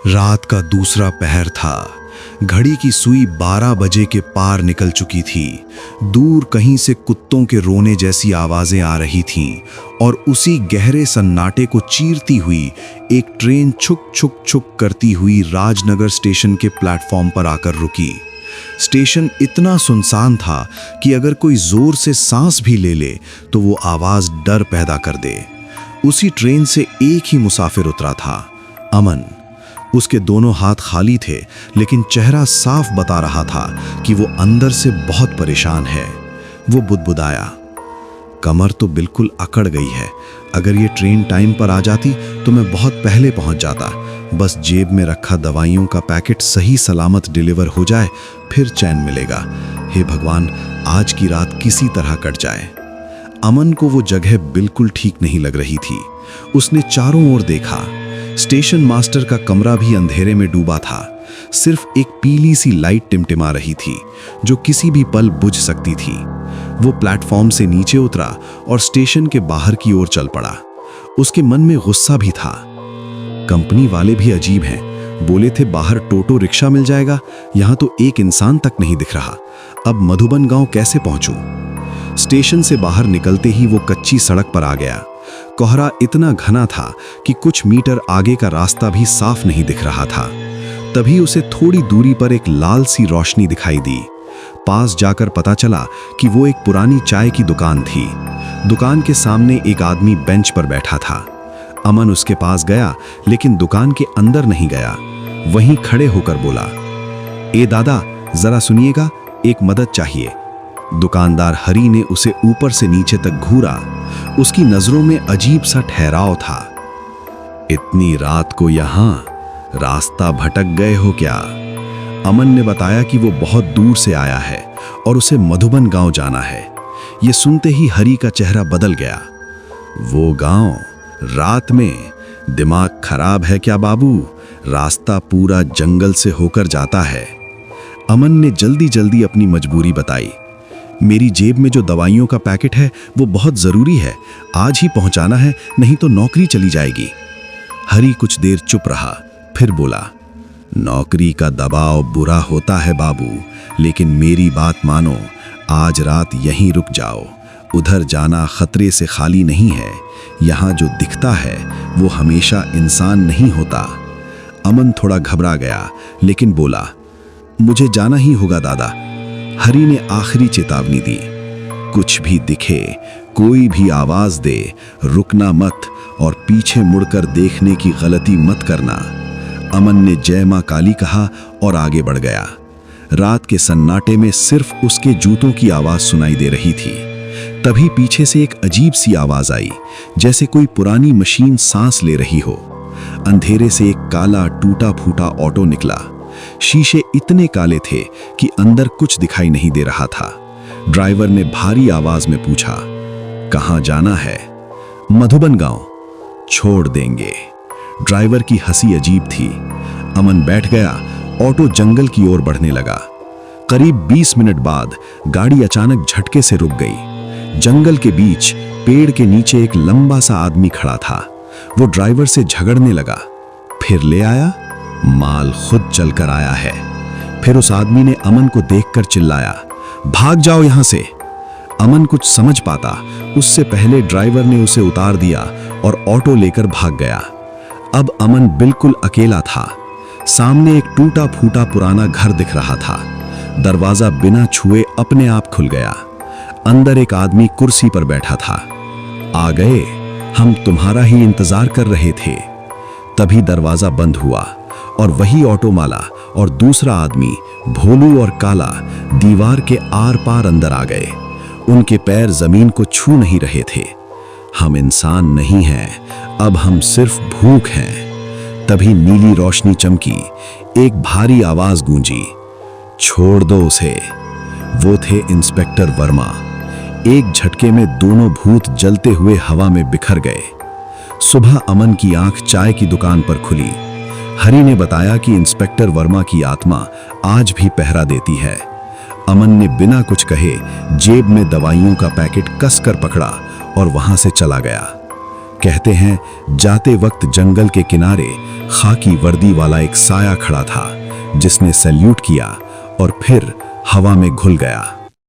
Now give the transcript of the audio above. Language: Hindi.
रात का दूसरा पहर था। घड़ी की सुई 12 बजे के पार निकल चुकी थी। दूर कहीं से कुत्तों के रोने जैसी आवाजें आ रही थीं और उसी गहरे सन्नाटे को चीरती हुई एक ट्रेन छुक छुक छुक करती हुई राजनगर स्टेशन के प्लेटफॉर्म पर आकर रुकी। स्टेशन इतना सुनसान था कि अगर कोई जोर से सांस भी ले ले तो वो आवाज डर पैदा कर दे। उसी ट्रेन से एक ही मुसाफिर उतरा था, अमन। उसके दोनों हाथ खाली थे, लेकिन चेहरा साफ बता रहा था कि वो अंदर से बहुत परेशान है। वो बुदबुदाया, कमर तो बिल्कुल अकड़ गई है। अगर ये ट्रेन टाइम पर आ जाती तो मैं बहुत पहले पहुंच जाता। बस जेब में रखा दवाइयों का पैकेट सही सलामत डिलीवर हो जाए, फिर चैन मिलेगा। हे भगवान, आज की रात किसी तरह कट जाए। अमन को वो जगह बिल्कुल ठीक नहीं लग रही थी। उसने चारों ओर देखा। स्टेशन मास्टर का कमरा भी अंधेरे में डूबा था। सिर्फ एक पीली सी लाइट टिमटिमा रही थी जो किसी भी पल बुझ सकती थी। वो प्लेटफॉर्म से नीचे उतरा और स्टेशन के बाहर की ओर चल पड़ा। उसके मन में गुस्सा भी था। कंपनी वाले भी अजीब हैं। बोले थे बाहर टोटो रिक्शा मिल जाएगा, यहां तो एक इंसान तक नहीं दिख रहा। अब मधुबन गांव कैसे पहुंचूं? स्टेशन से बाहर निकलते ही वो कच्ची सड़क पर आ गया। कोहरा इतना घना था कि कुछ मीटर आगे का रास्ता भी साफ नहीं दिख रहा था। तभी उसे थोड़ी दूरी पर एक लाल सी रोशनी दिखाई दी। पास जाकर पता चला कि वो एक पुरानी चाय की दुकान थी। दुकान के सामने एक आदमी बेंच पर बैठा था। अमन उसके पास गया, लेकिन दुकान के अंदर नहीं गया। वहीं खड़े होकर बोला, ए दादा, जरा सुनिएगा, एक मदद चाहिए। दुकानदार हरी ने उसे ऊपर से नीचे तक घूरा। उसकी नजरों में अजीब सा ठहराव था। इतनी रात को यहां रास्ता भटक गए हो क्या? अमन ने बताया कि वो बहुत दूर से आया है और उसे मधुबन गांव जाना है। ये सुनते ही हरी का चेहरा बदल गया। वो गांव रात में? दिमाग खराब है क्या बाबू? रास्ता पूरा जंगल से होकर जाता है। अमन ने जल्दी जल्दी अपनी मजबूरी बताई। मेरी जेब में जो दवाइयों का पैकेट है वो बहुत जरूरी है, आज ही पहुंचाना है, नहीं तो नौकरी चली जाएगी। हरी कुछ देर चुप रहा, फिर बोला, नौकरी का दबाव बुरा होता है बाबू, लेकिन मेरी बात मानो, आज रात यहीं रुक जाओ। उधर जाना खतरे से खाली नहीं है। यहाँ जो दिखता है वो हमेशा इंसान नहीं होता। अमन थोड़ा घबरा गया, लेकिन बोला, मुझे जाना ही होगा दादा। हरी ने आखिरी चेतावनी दी, कुछ भी दिखे, कोई भी आवाज दे, रुकना मत और पीछे मुड़कर देखने की गलती मत करना। अमन ने जय मां काली कहा और आगे बढ़ गया। रात के सन्नाटे में सिर्फ उसके जूतों की आवाज सुनाई दे रही थी। तभी पीछे से एक अजीब सी आवाज आई, जैसे कोई पुरानी मशीन सांस ले रही हो। अंधेरे से एक काला टूटा फूटा ऑटो निकला। शीशे इतने काले थे कि अंदर कुछ दिखाई नहीं दे रहा था। ड्राइवर ने भारी आवाज में पूछा, कहां जाना है? मधुबन गांव। छोड़ देंगे। ड्राइवर की हंसी अजीब थी। अमन बैठ गया। ऑटो जंगल की ओर बढ़ने लगा। करीब 20 मिनट बाद गाड़ी अचानक झटके से रुक गई। जंगल के बीच पेड़ के नीचे एक लंबा सा आदमी खड़ा था। वो ड्राइवर से झगड़ने लगा। फिर ले आया, माल खुद चलकर आया है। फिर उस आदमी ने अमन को देखकर चिल्लाया, भाग जाओ यहां से। अमन कुछ समझ पाता उससे पहले ड्राइवर ने उसे उतार दिया और ऑटो लेकर भाग गया। अब अमन बिल्कुल अकेला था। सामने एक टूटा फूटा पुराना घर दिख रहा था। दरवाजा बिना छुए अपने आप खुल गया। अंदर एक आदमी कुर्सी पर बैठा था। आ गए, हम तुम्हारा ही इंतजार कर रहे थे। तभी दरवाजा बंद हुआ और वही ऑटो वाला और दूसरा आदमी, भोलू और काला, दीवार के आर पार अंदर आ गए। उनके पैर जमीन को छू नहीं रहे थे। हम इंसान नहीं हैं, अब हम सिर्फ भूख हैं। तभी नीली रोशनी चमकी। एक भारी आवाज गूंजी, छोड़ दो उसे। वो थे इंस्पेक्टर वर्मा। एक झटके में दोनों भूत जलते हुए हवा में बिखर गए। सुबह अमन की आंख चाय की दुकान पर खुली। हरी ने बताया कि इंस्पेक्टर वर्मा की आत्मा आज भी पहरा देती है। अमन ने बिना कुछ कहे जेब में दवाइयों का पैकेट कसकर पकड़ा और वहां से चला गया। कहते हैं जाते वक्त जंगल के किनारे खाकी वर्दी वाला एक साया खड़ा था, जिसने सैल्यूट किया और फिर हवा में घुल गया।